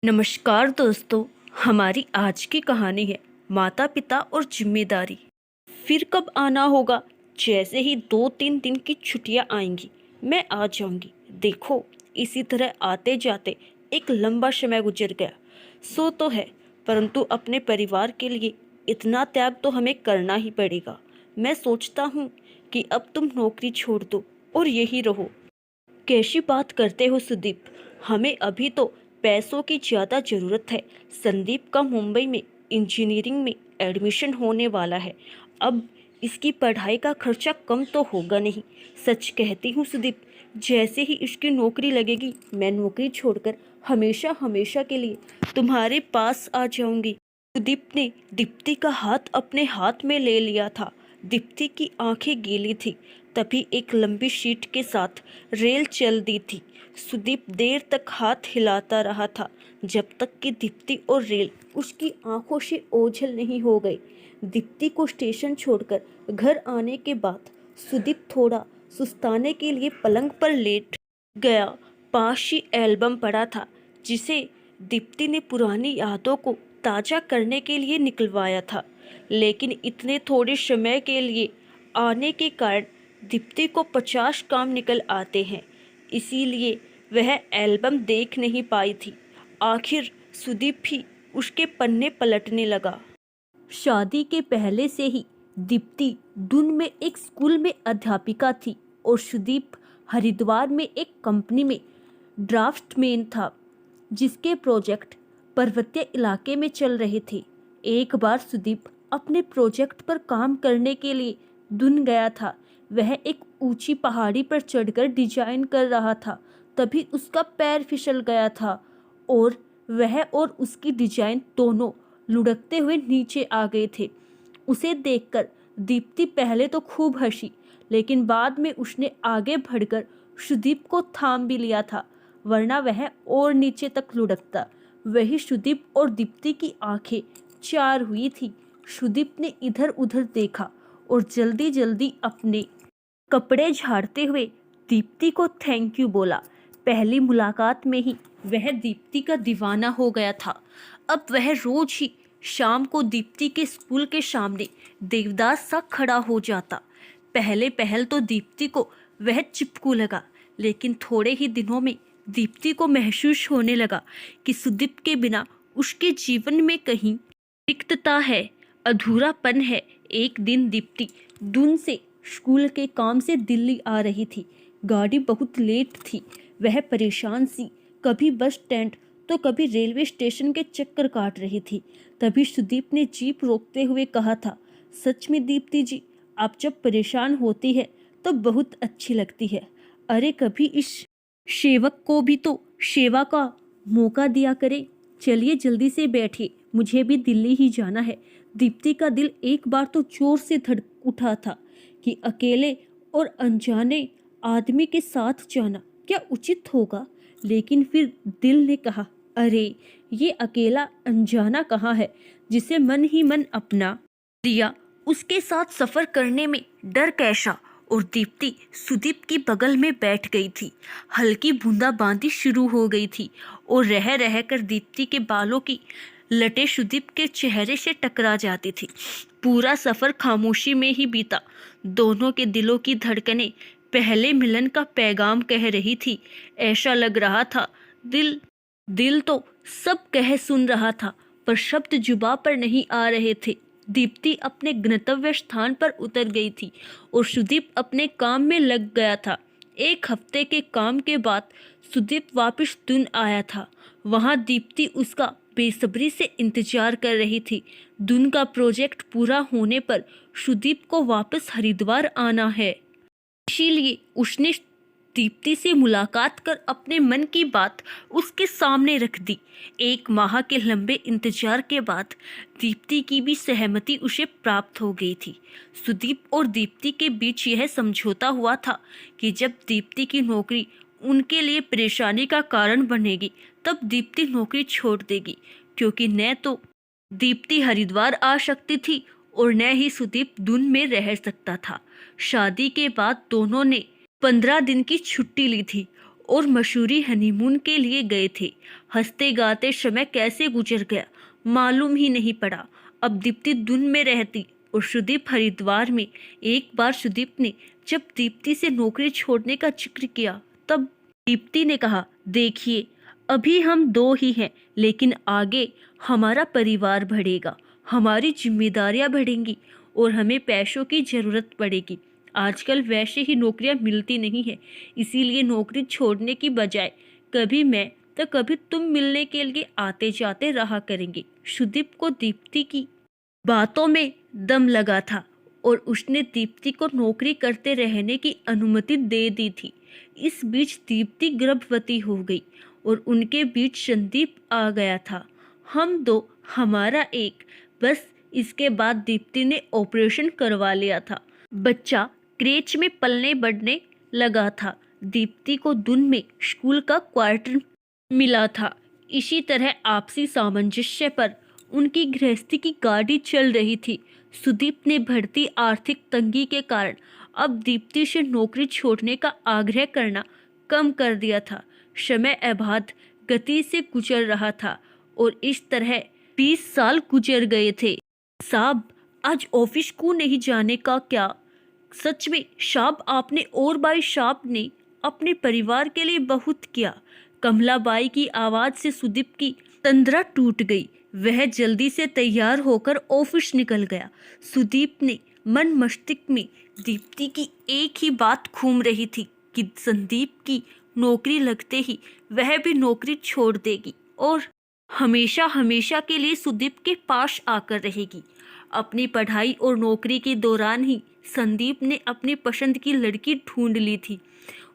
नमस्कार दोस्तों। हमारी आज की कहानी है माता पिता और जिम्मेदारी। फिर कब आना होगा? जैसे ही 2-3 दिन की छुट्टियां आएंगी मैं आ जाऊंगी। देखो, इसी तरह आते जाते एक लंबा समय गुजर गया। सो तो है, परंतु अपने परिवार के लिए इतना त्याग तो हमें करना ही पड़ेगा। मैं सोचता हूँ कि अब तुम नौकरी छोड़ दो और यही रहो। कैसी बात करते हो सुदीप? हमें अभी तो पैसों की ज़्यादा ज़रूरत है। संदीप का मुंबई में इंजीनियरिंग में एडमिशन होने वाला है। अब इसकी पढ़ाई का खर्चा कम तो होगा नहीं। सच कहती हूँ सुदीप, जैसे ही इसकी नौकरी लगेगी मैं नौकरी छोड़कर हमेशा हमेशा के लिए तुम्हारे पास आ जाऊंगी। सुदीप ने दीप्ति का हाथ अपने हाथ में ले लिया था। दीप्ति की आंखें गीली थी। तभी एक लंबी शीट के साथ रेल चल दी थी। सुदीप देर तक हाथ हिलाता रहा था, जब तक कि दीप्ति और रेल उसकी आंखों से ओझल नहीं हो गई। दीप्ति को स्टेशन छोड़कर घर आने के बाद सुदीप थोड़ा सुस्ताने के लिए पलंग पर लेट गया। पास ही एल्बम पड़ा था, जिसे दीप्ति ने पुरानी यादों को ताज़ा करने के लिए निकलवाया था। लेकिन इतने थोड़े समय के लिए आने के कारण दीप्ति को 50 काम निकल आते हैं, इसीलिए वह एल्बम देख नहीं पाई थी। आखिर सुदीप भी उसके पन्ने पलटने लगा। शादी के पहले से ही दीप्ति दून में एक स्कूल में अध्यापिका थी और सुदीप हरिद्वार में एक कंपनी में ड्राफ्टमैन था, जिसके प्रोजेक्ट पर्वतीय इलाके में चल रहे थे। एक बार सुदीप अपने प्रोजेक्ट पर काम करने के लिए दून गया था। वह एक ऊंची पहाड़ी पर चढ़कर डिजाइन कर रहा था। तभी उसका पैर फिसल गया था और वह और उसकी डिजाइन दोनों लुढ़कते हुए नीचे आ गए थे। उसे देखकर दीप्ति पहले तो खूब हंसी, लेकिन बाद में उसने आगे बढ़कर सुदीप को थाम भी लिया था, वरना वह और नीचे तक लुढ़कता। वही सुदीप और दीप्ति की आंखें चार हुई थी। सुदीप ने इधर उधर देखा और जल्दी जल्दी अपने कपड़े झाड़ते हुए दीप्ति को थैंक यू बोला। पहली मुलाकात में ही वह दीप्ति का दीवाना हो गया था। अब वह रोज ही शाम को दीप्ति के स्कूल के सामने देवदास सा खड़ा हो जाता। पहले पहल तो दीप्ति को वह चिपकू लगा, लेकिन थोड़े ही दिनों में दीप्ति को महसूस होने लगा कि सुदीप के बिना उसके जीवन में कहीं रिक्तता है, अधूरापन है। एक दिन दीप्ति दून से स्कूल के काम से दिल्ली आ रही थी। गाड़ी बहुत लेट थी। वह परेशान सी कभी बस स्टैंड तो कभी रेलवे स्टेशन के चक्कर काट रही थी। तभी सुदीप ने जीप रोकते हुए कहा था, सच में दीप्ति जी, आप जब परेशान होती है तो बहुत अच्छी लगती है। अरे कभी इस सेवक को भी तो सेवा का मौका दिया करे। चलिए जल्दी से बैठिए, मुझे भी दिल्ली ही जाना है। दीप्ति का दिल एक बार तो जोर से धड़क उठा था कि अकेले और अनजाने आदमी के साथ जाना क्या उचित होगा। लेकिन फिर दिल ने कहा, अरे ये अकेला अनजाना कहाँ है, जिसे मन ही मन अपना दिया उसके साथ सफर करने में डर कैसा। और दीप्ति सुदीप की बगल में बैठ गई थी। हल्की बूंदाबांदी शुरू हो गई थी और रह रह कर दीप्ति के बालों की लटे सुदीप के चेहरे से टकरा जाती थी। पूरा सफर खामोशी में ही बीता। दोनों के दिलों की धड़कनें पहले मिलन का पैगाम कह रही थी। ऐसा लग रहा था दिल तो सब कह सुन रहा था, पर शब्द जुबां पर नहीं आ रहे थे। दीप्ति अपने गंतव्य स्थान पर उतर गई थी और सुदीप अपने काम में लग गया था। एक हफ्ते के काम के बाद सुदीप वापस दून आया था। वहां दीप्ति उसका बेसब्री से इंतजार कर रही थी। दून का प्रोजेक्ट पूरा होने पर सुदीप को वापस हरिद्वार आना है, इसीलिए उसने दीप्ति से मुलाकात कर अपने मन की बात उसके सामने रख दी। 1 माह के लंबे इंतजार के बाद दीप्ति की भी सहमति उसे प्राप्त हो गई थी। सुदीप और दीप्ति के बीच यह समझौता हुआ था कि जब दीप्ति की नौकरी उनके लिए परेशानी का कारण बनेगी, तब दीप्ति नौकरी छोड़ देगी, क्योंकि न तो दीप्ति हरिद्वार आ सकती थी और न ही सुदीप दून में रह सकता था। शादी के बाद दोनों ने 15 दिन की छुट्टी ली थी और मसूरी हनीमून के लिए गए थे। हंसते गाते समय कैसे गुजर गया मालूम ही नहीं पड़ा। अब दीप्ति दून में रहती और सुदीप हरिद्वार में। एक बार सुदीप ने जब दीप्ति से नौकरी छोड़ने का जिक्र किया तब दीप्ति ने कहा, देखिए अभी हम दो ही हैं, लेकिन आगे हमारा परिवार बढ़ेगा, हमारी जिम्मेदारियां बढ़ेंगी और हमें पैसों की जरूरत पड़ेगी। आजकल वैसे ही नौकरियां मिलती नहीं है, इसीलिए नौकरी छोड़ने की बजाय कभी मैं तो कभी तुम मिलने के लिए आते जाते रहा करेंगे। सुदीप को दीप्ति की बातों में दम लगा था और उसने दीप्ति को नौकरी करते रहने की अनुमति दे दी थी। इस बीच दीप्ति गर्भवती हो गई और उनके बीच संदीप आ गया था। हम दो, हमारा एक। बस इसके बाद दीप्ति ने ऑपरेशन करवा लिया था। बच्चा क्रेच में पलने बढ़ने लगा था। दीप्ति को दून में स्कूल का क्वार्टर मिला था। इसी तरह आपसी सामंजस्य पर उनकी गृहस्थी की गाड़ी चल रही थी। सुदीप ने बढ़ती आर्थिक तंगी के कारण अब दीप्ति से नौकरी छोड़ने का आग्रह करना कम कर दिया था। समय अबाध गति से गुजर रहा था और इस तरह 20 साल गुजर गए थे। साहब, आज ऑफिस को नहीं जाने का क्या? सच में साहब, आपने और भाई साहब ने अपने परिवार के लिए बहुत किया। कमलाबाई की आवाज से सुदीप की तंद्रा टूट गई। वह जल्दी से तैयार होकर ऑफिस निकल गया। सुदीप ने मन मस्तिष्क में दीप्ति की एक ही बात घूम रही थी कि संदीप की नौकरी लगते ही वह भी नौकरी छोड़ देगी और हमेशा हमेशा के लिए सुदीप के पास आकर रहेगी। अपनी पढ़ाई और नौकरी के दौरान ही संदीप ने अपनी पसंद की लड़की ढूंढ ली थी।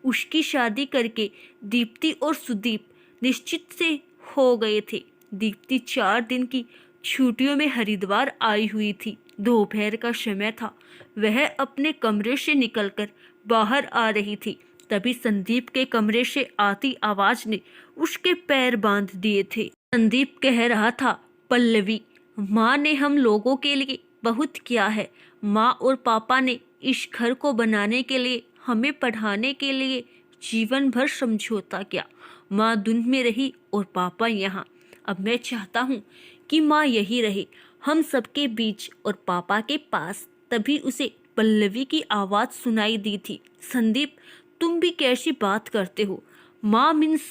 उसकी शादी करके दीप्ति और सुदीप निश्चित से हो गए थे। दीप्ति 4 दिन की छुट्टियों में हरिद्वार आई हुई थी। दोपहर का समय था। वह अपने कमरे से निकलकर बाहर आ रही थी, तभी संदीप के कमरे से आती आवाज ने उसके पैर बांध दिए थे। संदीप कह रहा था, पल्लवी, माँ ने हम लोगों के लिए बहुत किया है। माँ और पापा ने इस घर को बनाने के लिए, हमें पढ़ाने के लिए जीवन भर समझौता किया। माँ दून में रही और पापा यहाँ। अब मैं चाहता हूँ कि माँ यही रहे, हम सबके बीच और पापा के पास। तभी उसे पल्लवी की आवाज़ सुनाई दी थी, संदीप, तुम भी कैसी बात करते हो? माँ मीन्स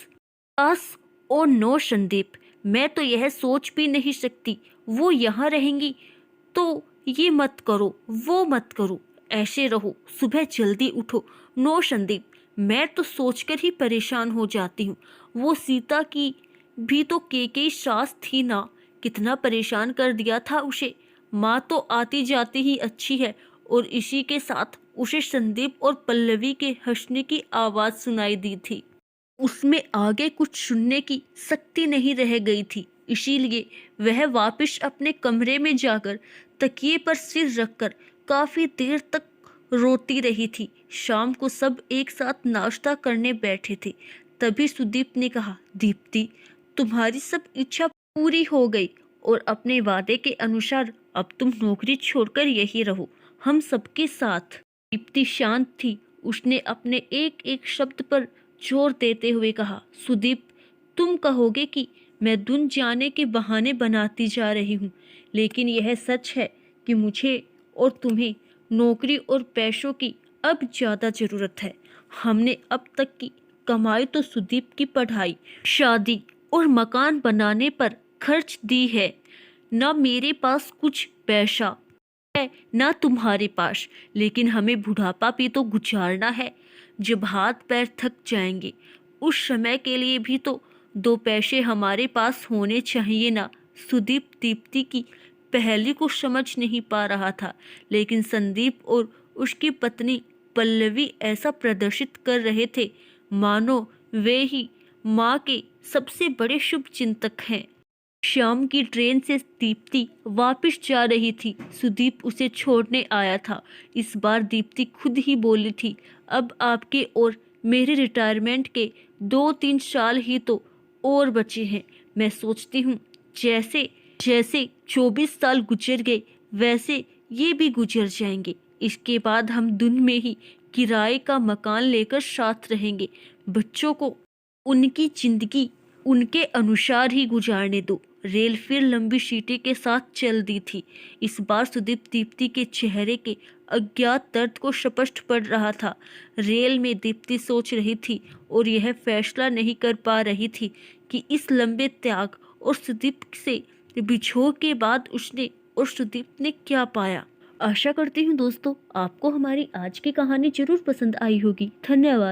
अस? ओ नो संदीप, मैं तो यह सोच भी नहीं सकती। वो यहाँ रहेंगी तो ये मत करो, वो मत करो, ऐसे रहो, सुबह जल्दी उठो। नो संदीप, मैं तो सोचकर ही परेशान हो जाती हूँ। वो सीता की भी तो केकई सास थी ना, कितना परेशान कर दिया था उसे। माँ तो आती जाती ही अच्छी है। और इसी के साथ उसे संदीप और पल्लवी के हंसने की आवाज़ सुनाई दी थी। उसमें आगे कुछ सुनने की शक्ति नहीं रह गई थी, इसीलिए वह वापस अपने कमरे में जाकर तकिए पर सिर रखकर काफी देर तक रोती रही थी। शाम को सब एक साथ नाश्ता करने बैठे थे। तभी सुदीप ने कहा, दीप्ति, तुम्हारी सब इच्छा पूरी हो गई और अपने वादे के अनुसार अब तुम नौकरी छोड़कर यही रहो, हम सबके साथ। दीप्ति शांत थी। उसने अपने एक एक शब्द पर जोर देते हुए कहा, सुदीप, तुम कहोगे कि मैं दून जाने के बहाने बनाती जा रही हूँ, लेकिन यह सच है कि मुझे और तुम्हें नौकरी और पैसों की अब ज़्यादा ज़रूरत है। हमने अब तक की कमाई तो सुदीप की पढ़ाई, शादी और मकान बनाने पर खर्च दी है। न मेरे पास कुछ पैसा है ना तुम्हारे पास, लेकिन हमें बुढ़ापा भी तो गुजारना है। जब हाथ पैर थक जाएंगे उस समय के लिए भी तो 2 पैसे हमारे पास होने चाहिए ना। सुदीप दीप्ति की पहेली को समझ नहीं पा रहा था, लेकिन संदीप और उसकी पत्नी पल्लवी ऐसा प्रदर्शित कर रहे थे मानो वे ही माँ के सबसे बड़े शुभ चिंतक हैं। शाम की ट्रेन से दीप्ति वापस जा रही थी। सुदीप उसे छोड़ने आया था। इस बार दीप्ति खुद ही बोली थी, अब आपके और मेरे रिटायरमेंट के 2-3 साल ही तो और बचे हैं। मैं सोचती हूँ जैसे जैसे 24 साल गुजर गए वैसे ये भी गुजर जाएंगे। इसके बाद हम दून में ही किराए का मकान लेकर साथ रहेंगे। बच्चों को उनकी जिंदगी उनके अनुसार ही गुजारने दो। रेल फिर लंबी सीटी के साथ चल दी थी। इस बार सुदीप दीप्ति के चेहरे के अज्ञात दर्द को स्पष्ट पढ़ रहा था। रेल में दीप्ति सोच रही थी और यह फैसला नहीं कर पा रही थी कि इस लंबे त्याग और सुदीप से बिछोह के बाद उसने और सुदीप ने क्या पाया। आशा करती हूँ दोस्तों आपको हमारी आज की कहानी जरूर पसंद आई होगी। धन्यवाद।